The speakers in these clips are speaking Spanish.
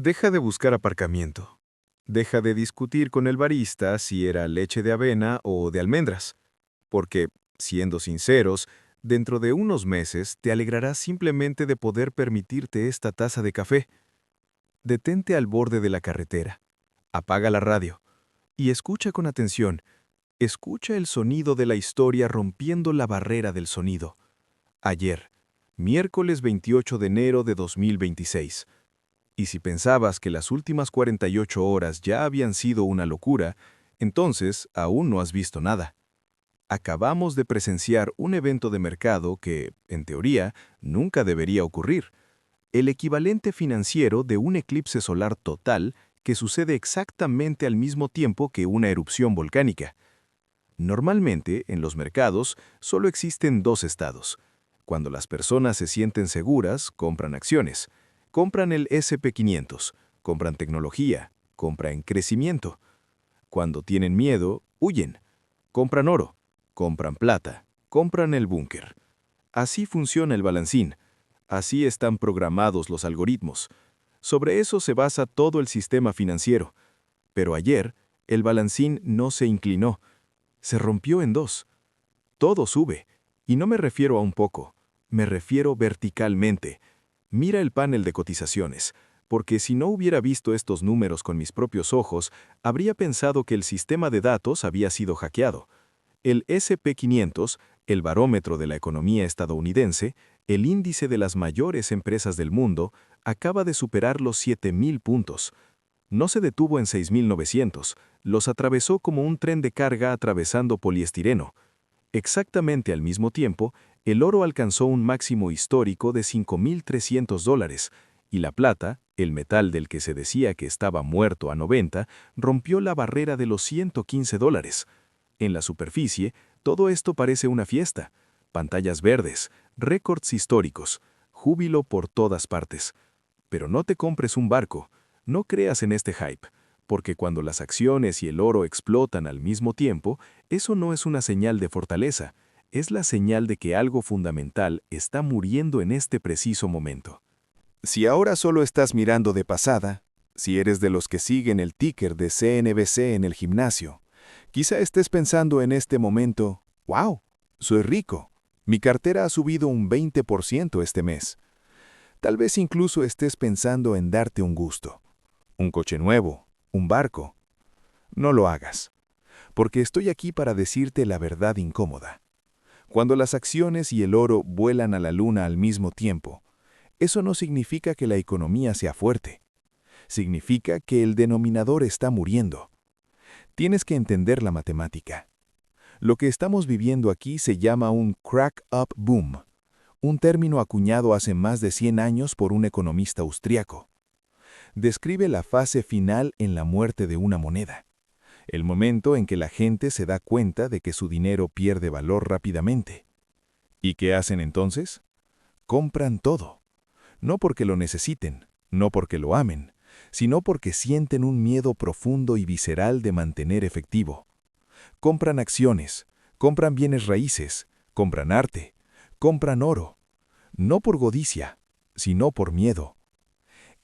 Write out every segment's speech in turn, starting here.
Deja de buscar aparcamiento. Deja de discutir con el barista si era leche de avena o de almendras, porque, siendo sinceros, dentro de unos meses te alegrarás simplemente de poder permitirte esta taza de café. Detente al borde de la carretera, apaga la radio y escucha con atención. Escucha el sonido de la historia rompiendo la barrera del sonido. Ayer, miércoles 28 de enero de 2026. Y si pensabas que las últimas 48 horas ya habían sido una locura, entonces aún no has visto nada. Acabamos de presenciar un evento de mercado que, en teoría, nunca debería ocurrir. El equivalente financiero de un eclipse solar total que sucede exactamente al mismo tiempo que una erupción volcánica. Normalmente, en los mercados, solo existen dos estados. Cuando las personas se sienten seguras, compran acciones. Compran el SP500, compran tecnología, compran crecimiento. Cuando tienen miedo, huyen. Compran oro, compran plata, compran el búnker. Así funciona el balancín. Así están programados los algoritmos. Sobre eso se basa todo el sistema financiero. Pero ayer, el balancín no se inclinó. Se rompió en dos. Todo sube. Y no me refiero a un poco. Me refiero verticalmente. Mira el panel de cotizaciones, porque si no hubiera visto estos números con mis propios ojos, habría pensado que el sistema de datos había sido hackeado. El SP500, el barómetro de la economía estadounidense, el índice de las mayores empresas del mundo, acaba de superar los 7.000 puntos. No se detuvo en 6.900, los atravesó como un tren de carga atravesando poliestireno. Exactamente al mismo tiempo, el oro alcanzó un máximo histórico de $5.300 y la plata, el metal del que se decía que estaba muerto a 90, rompió la barrera de los $115. En la superficie, todo esto parece una fiesta. Pantallas verdes, récords históricos, júbilo por todas partes. Pero no te compres un barco, no creas en este hype, porque cuando las acciones y el oro explotan al mismo tiempo, eso no es una señal de fortaleza, es la señal de que algo fundamental está muriendo en este preciso momento. Si ahora solo estás mirando de pasada, si eres de los que siguen el ticker de CNBC en el gimnasio, quizá estés pensando en este momento, ¡wow! Soy rico. Mi cartera ha subido un 20% este mes. Tal vez incluso estés pensando en darte un gusto. Un coche nuevo, un barco. No lo hagas, porque estoy aquí para decirte la verdad incómoda. Cuando las acciones y el oro vuelan a la luna al mismo tiempo, eso no significa que la economía sea fuerte. Significa que el denominador está muriendo. Tienes que entender la matemática. Lo que estamos viviendo aquí se llama un crack-up boom, un término acuñado hace más de 100 años por un economista austriaco. Describe la fase final en la muerte de una moneda, el momento en que la gente se da cuenta de que su dinero pierde valor rápidamente. ¿Y qué hacen entonces? Compran todo. No porque lo necesiten, no porque lo amen, sino porque sienten un miedo profundo y visceral de mantener efectivo. Compran acciones, compran bienes raíces, compran arte, compran oro. No por codicia, sino por miedo.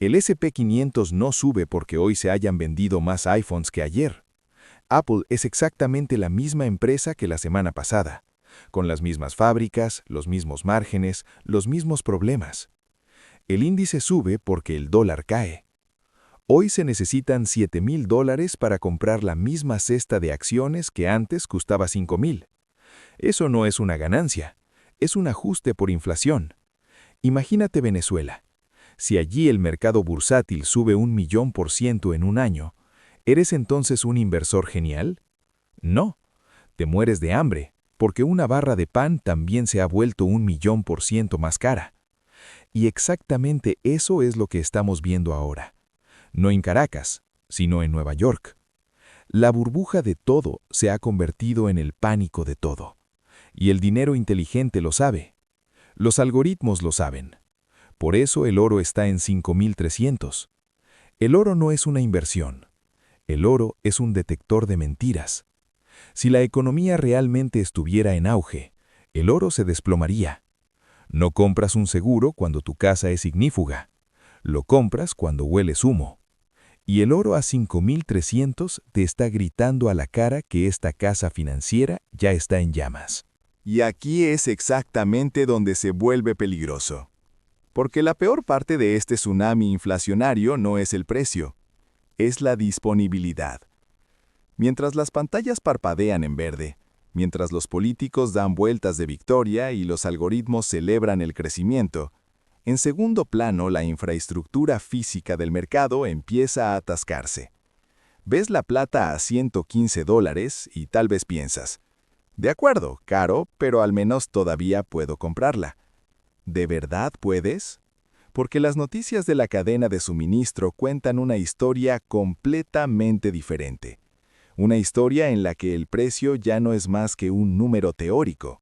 El SP500 no sube porque hoy se hayan vendido más iPhones que ayer. Apple es exactamente la misma empresa que la semana pasada, con las mismas fábricas, los mismos márgenes, los mismos problemas. El índice sube porque el dólar cae. Hoy se necesitan $7.000 para comprar la misma cesta de acciones que antes costaba $5.000. Eso no es una ganancia, es un ajuste por inflación. Imagínate Venezuela. Si allí el mercado bursátil sube 1.000.000% en un año, ¿eres entonces un inversor genial? No, te mueres de hambre, porque una barra de pan también se ha vuelto 1.000.000% más cara. Y exactamente eso es lo que estamos viendo ahora. No en Caracas, sino en Nueva York. La burbuja de todo se ha convertido en el pánico de todo. Y el dinero inteligente lo sabe. Los algoritmos lo saben. Por eso el oro está en 5.300. El oro no es una inversión. El oro es un detector de mentiras. Si la economía realmente estuviera en auge, el oro se desplomaría. No compras un seguro cuando tu casa es ignífuga. Lo compras cuando hueles humo. Y el oro a 5.300 te está gritando a la cara que esta casa financiera ya está en llamas. Y aquí es exactamente donde se vuelve peligroso. Porque la peor parte de este tsunami inflacionario no es el precio, es la disponibilidad. Mientras las pantallas parpadean en verde, mientras los políticos dan vueltas de victoria y los algoritmos celebran el crecimiento, en segundo plano la infraestructura física del mercado empieza a atascarse. Ves la plata a $115 y tal vez piensas, de acuerdo, caro, pero al menos todavía puedo comprarla. ¿De verdad puedes? Porque las noticias de la cadena de suministro cuentan una historia completamente diferente. Una historia en la que el precio ya no es más que un número teórico.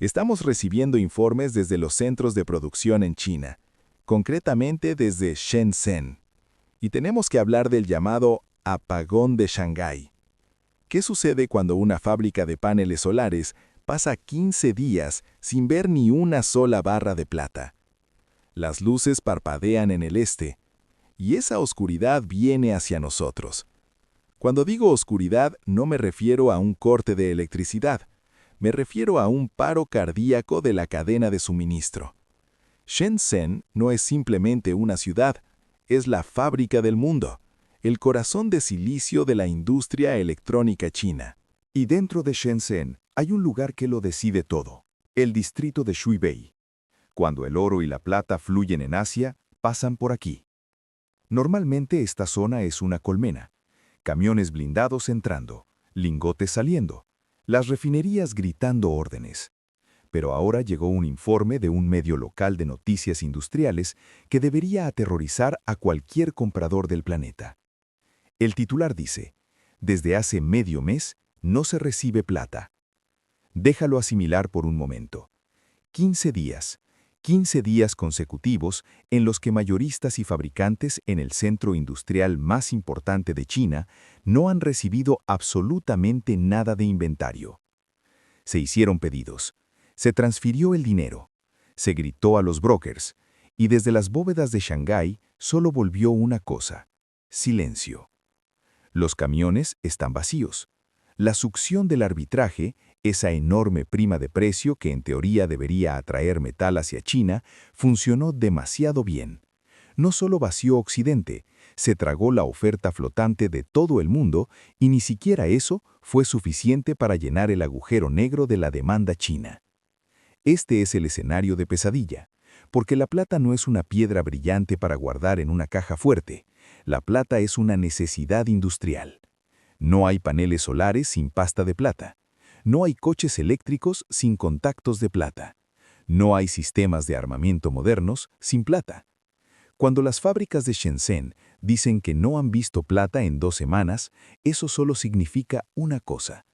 Estamos recibiendo informes desde los centros de producción en China, concretamente desde Shenzhen. Y tenemos que hablar del llamado apagón de Shanghái. ¿Qué sucede cuando una fábrica de paneles solares pasa 15 días sin ver ni una sola barra de plata? Las luces parpadean en el este, y esa oscuridad viene hacia nosotros. Cuando digo oscuridad, no me refiero a un corte de electricidad, me refiero a un paro cardíaco de la cadena de suministro. Shenzhen no es simplemente una ciudad, es la fábrica del mundo, el corazón de silicio de la industria electrónica china. Y dentro de Shenzhen hay un lugar que lo decide todo, el distrito de Shuibei. Cuando el oro y la plata fluyen en Asia, pasan por aquí. Normalmente esta zona es una colmena, camiones blindados entrando, lingotes saliendo, las refinerías gritando órdenes. Pero ahora llegó un informe de un medio local de noticias industriales que debería aterrorizar a cualquier comprador del planeta. El titular dice, desde hace medio mes no se recibe plata. Déjalo asimilar por un momento. 15 días consecutivos en los que mayoristas y fabricantes en el centro industrial más importante de China no han recibido absolutamente nada de inventario. Se hicieron pedidos, se transfirió el dinero, se gritó a los brokers, y desde las bóvedas de Shanghái solo volvió una cosa: silencio. Los camiones están vacíos. La succión del arbitraje, esa enorme prima de precio que en teoría debería atraer metal hacia China, funcionó demasiado bien. No solo vació Occidente, se tragó la oferta flotante de todo el mundo y ni siquiera eso fue suficiente para llenar el agujero negro de la demanda china. Este es el escenario de pesadilla, porque la plata no es una piedra brillante para guardar en una caja fuerte. La plata es una necesidad industrial. No hay paneles solares sin pasta de plata. No hay coches eléctricos sin contactos de plata. No hay sistemas de armamento modernos sin plata. Cuando las fábricas de Shenzhen dicen que no han visto plata en 2 semanas, eso solo significa una cosa: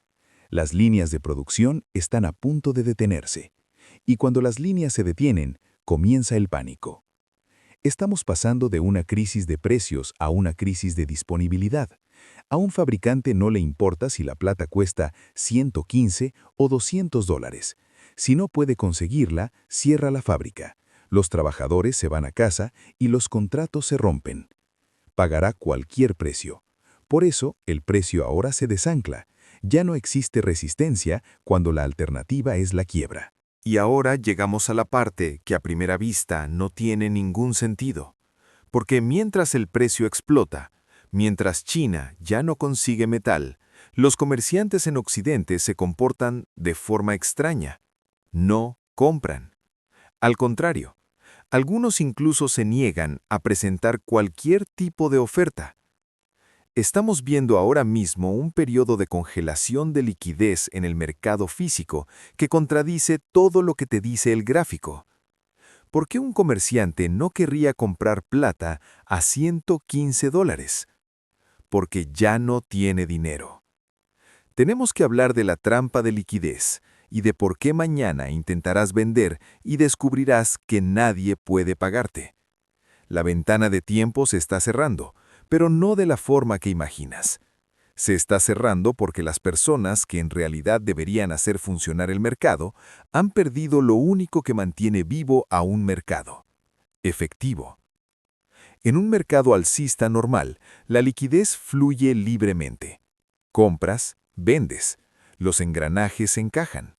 las líneas de producción están a punto de detenerse. Y cuando las líneas se detienen, comienza el pánico. Estamos pasando de una crisis de precios a una crisis de disponibilidad. A un fabricante no le importa si la plata cuesta 115 o $200. Si no puede conseguirla, cierra la fábrica. Los trabajadores se van a casa y los contratos se rompen. Pagará cualquier precio. Por eso, el precio ahora se desancla. Ya no existe resistencia cuando la alternativa es la quiebra. Y ahora llegamos a la parte que a primera vista no tiene ningún sentido. Porque mientras el precio explota, mientras China ya no consigue metal, los comerciantes en Occidente se comportan de forma extraña. No compran. Al contrario, algunos incluso se niegan a presentar cualquier tipo de oferta. Estamos viendo ahora mismo un periodo de congelación de liquidez en el mercado físico que contradice todo lo que te dice el gráfico. ¿Por qué un comerciante no querría comprar plata a $115? Porque ya no tiene dinero. Tenemos que hablar de la trampa de liquidez y de por qué mañana intentarás vender y descubrirás que nadie puede pagarte. La ventana de tiempo se está cerrando, pero no de la forma que imaginas. Se está cerrando porque las personas que en realidad deberían hacer funcionar el mercado han perdido lo único que mantiene vivo a un mercado: efectivo. En un mercado alcista normal, la liquidez fluye libremente. Compras, vendes, los engranajes encajan.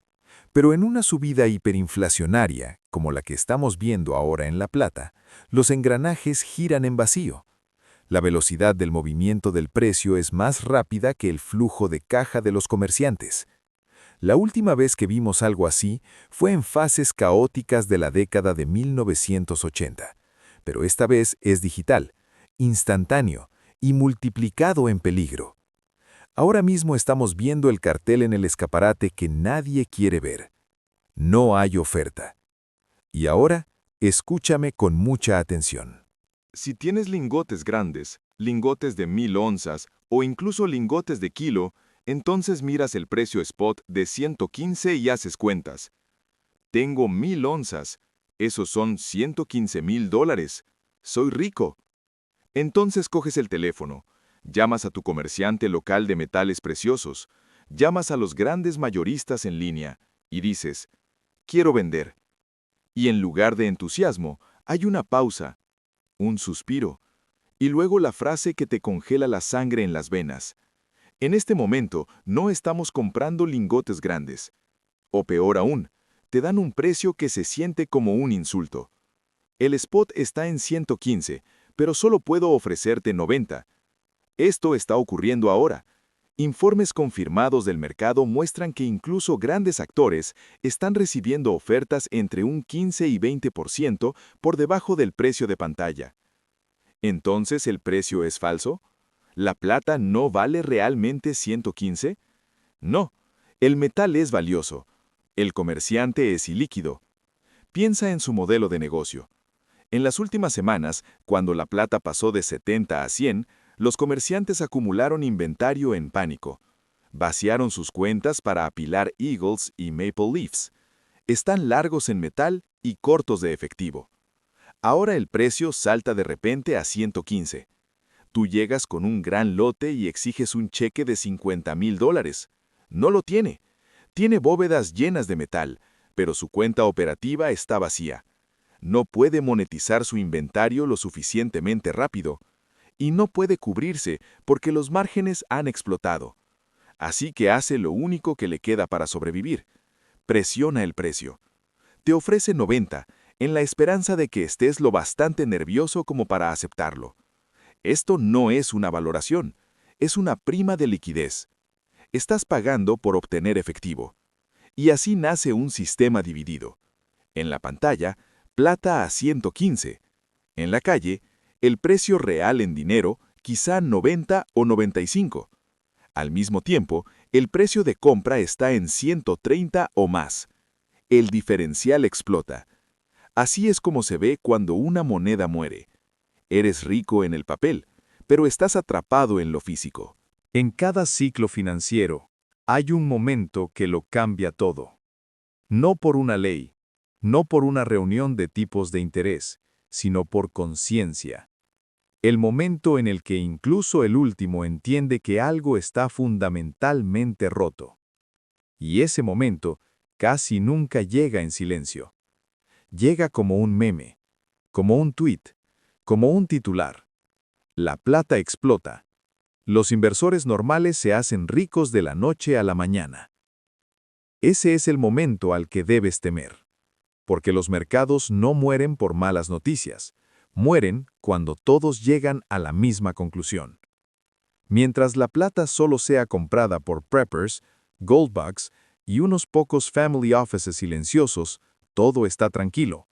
Pero en una subida hiperinflacionaria, como la que estamos viendo ahora en La Plata, los engranajes giran en vacío. La velocidad del movimiento del precio es más rápida que el flujo de caja de los comerciantes. La última vez que vimos algo así fue en fases caóticas de la década de 1980, pero esta vez es digital, instantáneo y multiplicado en peligro. Ahora mismo estamos viendo el cartel en el escaparate que nadie quiere ver. No hay oferta. Y ahora, escúchame con mucha atención. Si tienes lingotes grandes, lingotes de 1000 onzas o incluso lingotes de kilo, entonces miras el precio spot de 115 y haces cuentas. Tengo 1000 onzas. Esos son $115,000. Soy rico. Entonces coges el teléfono, llamas a tu comerciante local de metales preciosos, llamas a los grandes mayoristas en línea y dices, quiero vender. Y en lugar de entusiasmo, hay una pausa, un suspiro, y luego la frase que te congela la sangre en las venas. En este momento no estamos comprando lingotes grandes. O peor aún, te dan un precio que se siente como un insulto. El spot está en 115, pero solo puedo ofrecerte 90. Esto está ocurriendo ahora. Informes confirmados del mercado muestran que incluso grandes actores están recibiendo ofertas entre un 15 y 20% por debajo del precio de pantalla. ¿Entonces el precio es falso? ¿La plata no vale realmente 115? No, el metal es valioso. El comerciante es ilíquido. Piensa en su modelo de negocio. En las últimas semanas, cuando la plata pasó de 70 a 100, los comerciantes acumularon inventario en pánico. Vaciaron sus cuentas para apilar Eagles y Maple Leafs. Están largos en metal y cortos de efectivo. Ahora el precio salta de repente a 115. Tú llegas con un gran lote y exiges un cheque de $50,000. No lo tiene. Tiene bóvedas llenas de metal, pero su cuenta operativa está vacía. No puede monetizar su inventario lo suficientemente rápido. Y no puede cubrirse porque los márgenes han explotado. Así que hace lo único que le queda para sobrevivir. Presiona el precio. Te ofrece 90, en la esperanza de que estés lo bastante nervioso como para aceptarlo. Esto no es una valoración, es una prima de liquidez. Estás pagando por obtener efectivo. Y así nace un sistema dividido. En la pantalla, plata a 115. En la calle, el precio real en dinero, quizá 90 o 95. Al mismo tiempo, el precio de compra está en 130 o más. El diferencial explota. Así es como se ve cuando una moneda muere. Eres rico en el papel, pero estás atrapado en lo físico. En cada ciclo financiero, hay un momento que lo cambia todo. No por una ley, no por una reunión de tipos de interés, sino por conciencia. El momento en el que incluso el último entiende que algo está fundamentalmente roto. Y ese momento casi nunca llega en silencio. Llega como un meme, como un tuit, como un titular. La plata explota. Los inversores normales se hacen ricos de la noche a la mañana. Ese es el momento al que debes temer. Porque los mercados no mueren por malas noticias. Mueren cuando todos llegan a la misma conclusión. Mientras la plata solo sea comprada por preppers, goldbugs y unos pocos family offices silenciosos, todo está tranquilo.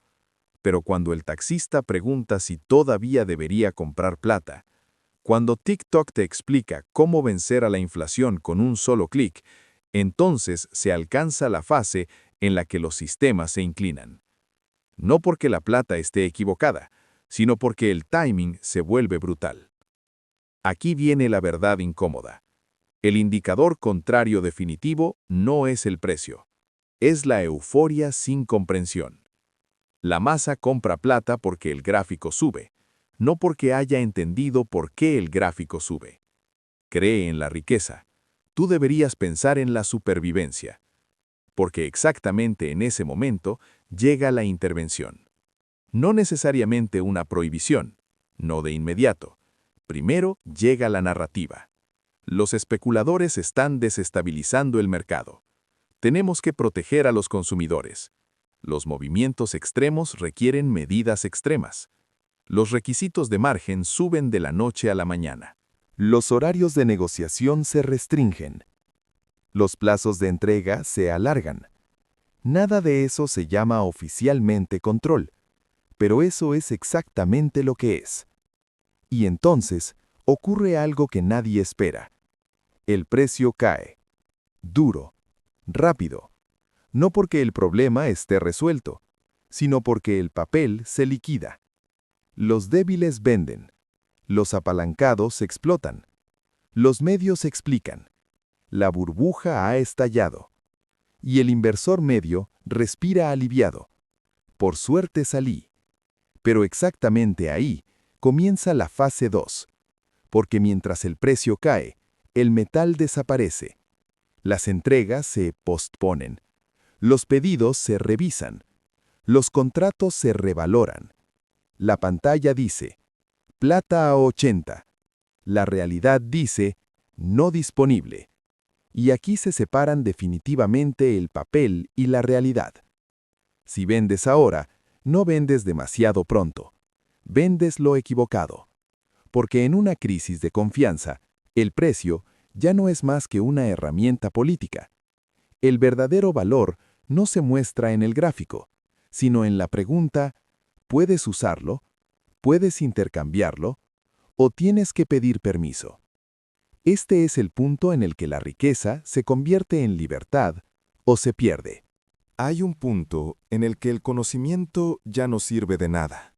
Pero cuando el taxista pregunta si todavía debería comprar plata, cuando TikTok te explica cómo vencer a la inflación con un solo clic, entonces se alcanza la fase en la que los sistemas se inclinan. No porque la plata esté equivocada, sino porque el timing se vuelve brutal. Aquí viene la verdad incómoda. El indicador contrario definitivo no es el precio. Es la euforia sin comprensión. La masa compra plata porque el gráfico sube, no porque haya entendido por qué el gráfico sube. Cree en la riqueza. Tú deberías pensar en la supervivencia. Porque exactamente en ese momento llega la intervención. No necesariamente una prohibición, no de inmediato. Primero llega la narrativa. Los especuladores están desestabilizando el mercado. Tenemos que proteger a los consumidores. Los movimientos extremos requieren medidas extremas. Los requisitos de margen suben de la noche a la mañana. Los horarios de negociación se restringen. Los plazos de entrega se alargan. Nada de eso se llama oficialmente control, pero eso es exactamente lo que es. Y entonces ocurre algo que nadie espera. El precio cae. Duro. Rápido. No porque el problema esté resuelto, sino porque el papel se liquida. Los débiles venden. Los apalancados explotan. Los medios explican. La burbuja ha estallado. Y el inversor medio respira aliviado. Por suerte salí. Pero exactamente ahí comienza la fase 2. Porque mientras el precio cae, el metal desaparece. Las entregas se posponen. Los pedidos se revisan. Los contratos se revaloran. La pantalla dice, plata a 80. La realidad dice, no disponible. Y aquí se separan definitivamente el papel y la realidad. Si vendes ahora, no vendes demasiado pronto. Vendes lo equivocado. Porque en una crisis de confianza, el precio ya no es más que una herramienta política. El verdadero valor no se muestra en el gráfico, sino en la pregunta, ¿puedes usarlo? ¿Puedes intercambiarlo? ¿O tienes que pedir permiso? Este es el punto en el que la riqueza se convierte en libertad o se pierde. Hay un punto en el que el conocimiento ya no sirve de nada.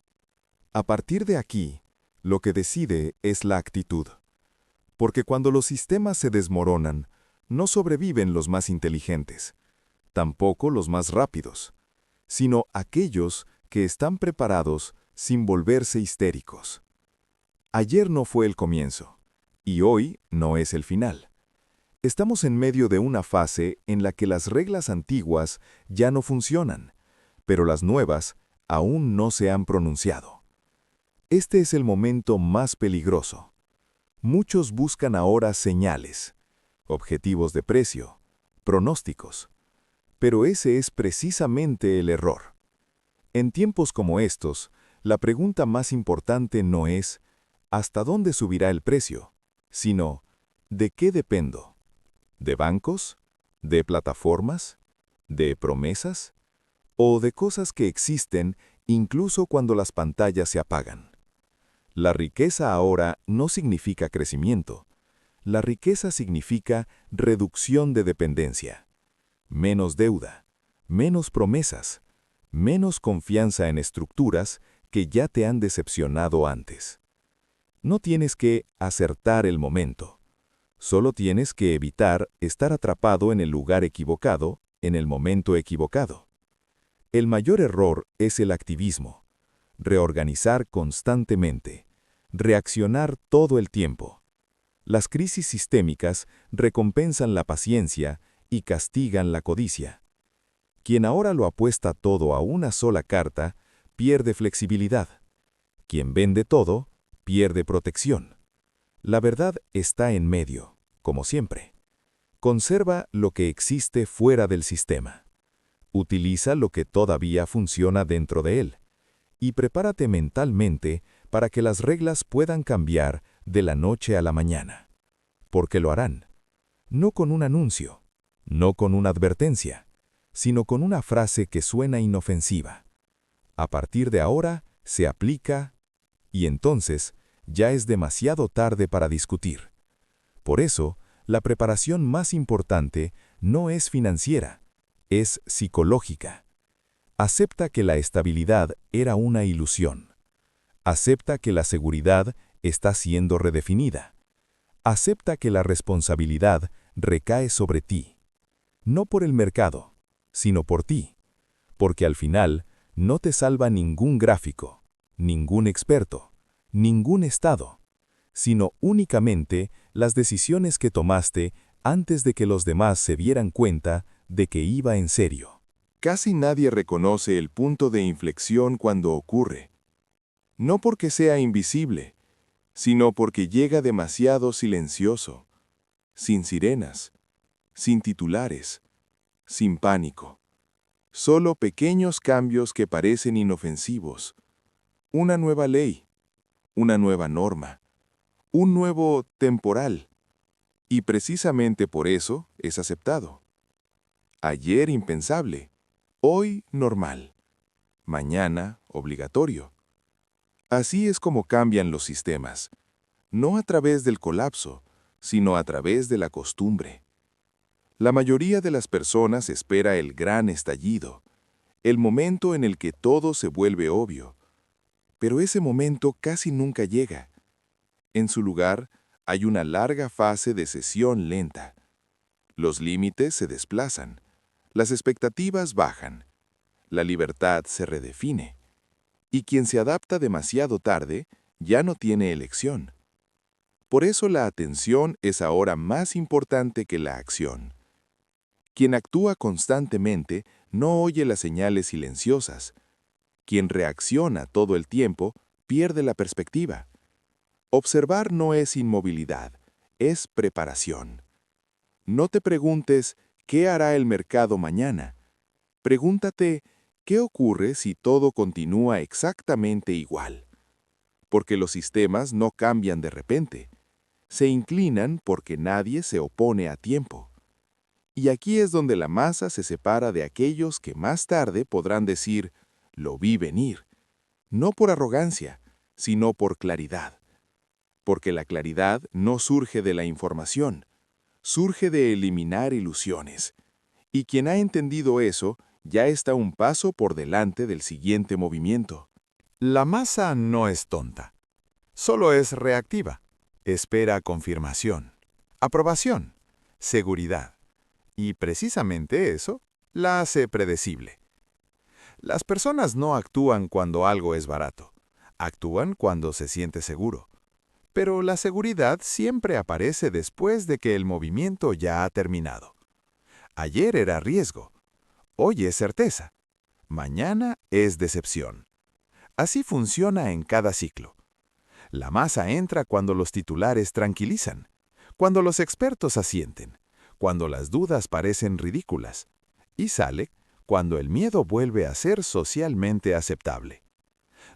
A partir de aquí, lo que decide es la actitud. Porque cuando los sistemas se desmoronan, no sobreviven los más inteligentes, tampoco los más rápidos, sino aquellos que están preparados sin volverse histéricos. Ayer no fue el comienzo, y hoy no es el final. Estamos en medio de una fase en la que las reglas antiguas ya no funcionan, pero las nuevas aún no se han pronunciado. Este es el momento más peligroso. Muchos buscan ahora señales, objetivos de precio, pronósticos. Pero ese es precisamente el error. En tiempos como estos, la pregunta más importante no es ¿hasta dónde subirá el precio?, sino ¿de qué dependo? ¿De bancos? ¿De plataformas? ¿De promesas? ¿O de cosas que existen incluso cuando las pantallas se apagan? La riqueza ahora no significa crecimiento. La riqueza significa reducción de dependencia. Menos deuda, menos promesas, menos confianza en estructuras que ya te han decepcionado antes. No tienes que acertar el momento. Solo tienes que evitar estar atrapado en el lugar equivocado, en el momento equivocado. El mayor error es el activismo. Reorganizar constantemente. Reaccionar todo el tiempo. Las crisis sistémicas recompensan la paciencia y castigan la codicia. Quien ahora lo apuesta todo a una sola carta, pierde flexibilidad. Quien vende todo, pierde protección. La verdad está en medio, como siempre. Conserva lo que existe fuera del sistema. Utiliza lo que todavía funciona dentro de él. Y prepárate mentalmente para que las reglas puedan cambiar de la noche a la mañana. Porque lo harán. No con un anuncio, no con una advertencia, sino con una frase que suena inofensiva. A partir de ahora, se aplica, y entonces ya es demasiado tarde para discutir. Por eso, la preparación más importante no es financiera, es psicológica. Acepta que la estabilidad era una ilusión. Acepta que la seguridad está siendo redefinida. Acepta que la responsabilidad recae sobre ti. No por el mercado, sino por ti. Porque al final no te salva ningún gráfico, ningún experto, ningún estado, sino únicamente las decisiones que tomaste antes de que los demás se dieran cuenta de que iba en serio. Casi nadie reconoce el punto de inflexión cuando ocurre. No porque sea invisible, sino porque llega demasiado silencioso, sin sirenas, sin titulares, sin pánico. Solo pequeños cambios que parecen inofensivos. Una nueva ley, una nueva norma, un nuevo temporal. Y precisamente por eso es aceptado. Ayer impensable, hoy normal, mañana obligatorio. Así es como cambian los sistemas, no a través del colapso, sino a través de la costumbre. La mayoría de las personas espera el gran estallido, el momento en el que todo se vuelve obvio. Pero ese momento casi nunca llega. En su lugar, hay una larga fase de cesión lenta. Los límites se desplazan, las expectativas bajan, la libertad se redefine. Y quien se adapta demasiado tarde ya no tiene elección. Por eso la atención es ahora más importante que la acción. Quien actúa constantemente no oye las señales silenciosas. Quien reacciona todo el tiempo pierde la perspectiva. Observar no es inmovilidad, es preparación. No te preguntes ¿qué hará el mercado mañana? Pregúntate ¿qué ocurre si todo continúa exactamente igual? Porque los sistemas no cambian de repente. Se inclinan porque nadie se opone a tiempo. Y aquí es donde la masa se separa de aquellos que más tarde podrán decir, lo vi venir, no por arrogancia, sino por claridad. Porque la claridad no surge de la información, surge de eliminar ilusiones. Y quien ha entendido eso, ya está un paso por delante del siguiente movimiento. La masa no es tonta, solo es reactiva. Espera confirmación, aprobación, seguridad. Y precisamente eso la hace predecible. Las personas no actúan cuando algo es barato, actúan cuando se siente seguro. Pero la seguridad siempre aparece después de que el movimiento ya ha terminado. Ayer era riesgo, hoy es certeza, mañana es decepción. Así funciona en cada ciclo. La masa entra cuando los titulares tranquilizan, cuando los expertos asienten, cuando las dudas parecen ridículas, y sale cuando el miedo vuelve a ser socialmente aceptable.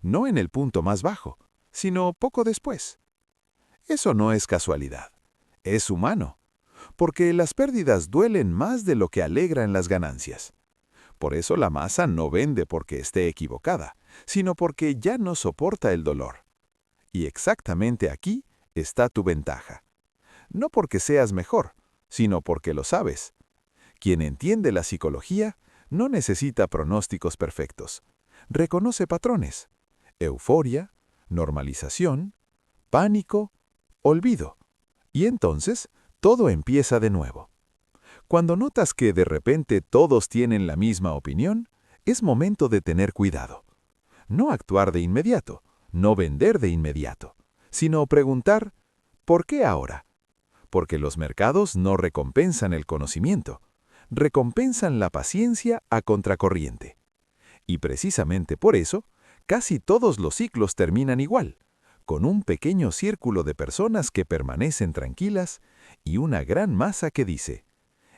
No en el punto más bajo, sino poco después. Eso no es casualidad, es humano, porque las pérdidas duelen más de lo que alegran las ganancias. Por eso la masa no vende porque esté equivocada, sino porque ya no soporta el dolor. Y exactamente aquí está tu ventaja. No porque seas mejor, sino porque lo sabes. Quien entiende la psicología no necesita pronósticos perfectos. Reconoce patrones: euforia, normalización, pánico, olvido. Y entonces todo empieza de nuevo. Cuando notas que de repente todos tienen la misma opinión, es momento de tener cuidado. No actuar de inmediato, no vender de inmediato, sino preguntar, ¿por qué ahora? Porque los mercados no recompensan el conocimiento, recompensan la paciencia a contracorriente. Y precisamente por eso, casi todos los ciclos terminan igual, con un pequeño círculo de personas que permanecen tranquilas y una gran masa que dice,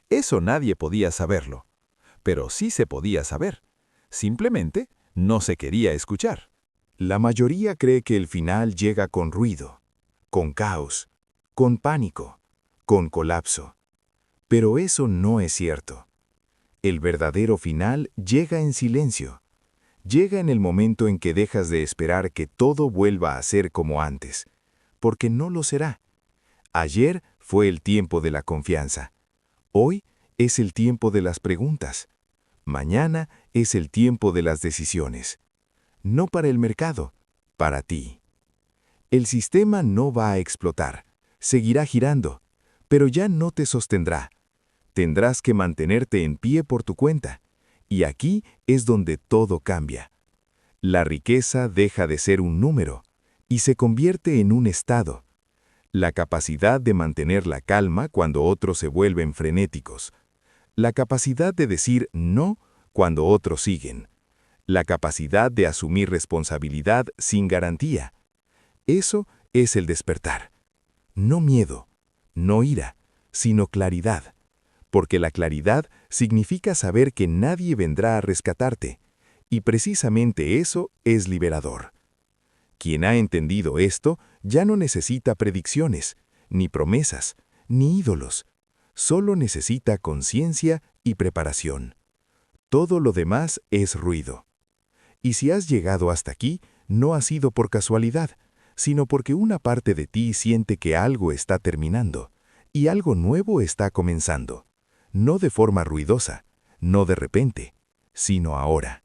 eso nadie podía saberlo, pero sí se podía saber, simplemente no se quería escuchar. La mayoría cree que el final llega con ruido, con caos, con pánico, con colapso. Pero eso no es cierto. El verdadero final llega en silencio. Llega en el momento en que dejas de esperar que todo vuelva a ser como antes, porque no lo será. Ayer fue el tiempo de la confianza. Hoy es el tiempo de las preguntas. Mañana es el tiempo de las decisiones. No para el mercado, para ti. El sistema no va a explotar, seguirá girando, pero ya no te sostendrá. Tendrás que mantenerte en pie por tu cuenta, y aquí es donde todo cambia. La riqueza deja de ser un número y se convierte en un estado. La capacidad de mantener la calma cuando otros se vuelven frenéticos. La capacidad de decir no cuando otros siguen. la capacidad de asumir responsabilidad sin garantía. Eso es el despertar. No miedo, no ira, sino claridad. Porque la claridad significa saber que nadie vendrá a rescatarte. Y precisamente eso es liberador. Quien ha entendido esto ya no necesita predicciones, ni promesas, ni ídolos. Solo necesita conciencia y preparación. Todo lo demás es ruido. Y si has llegado hasta aquí, no ha sido por casualidad, sino porque una parte de ti siente que algo está terminando y algo nuevo está comenzando. No de forma ruidosa, no de repente, sino ahora.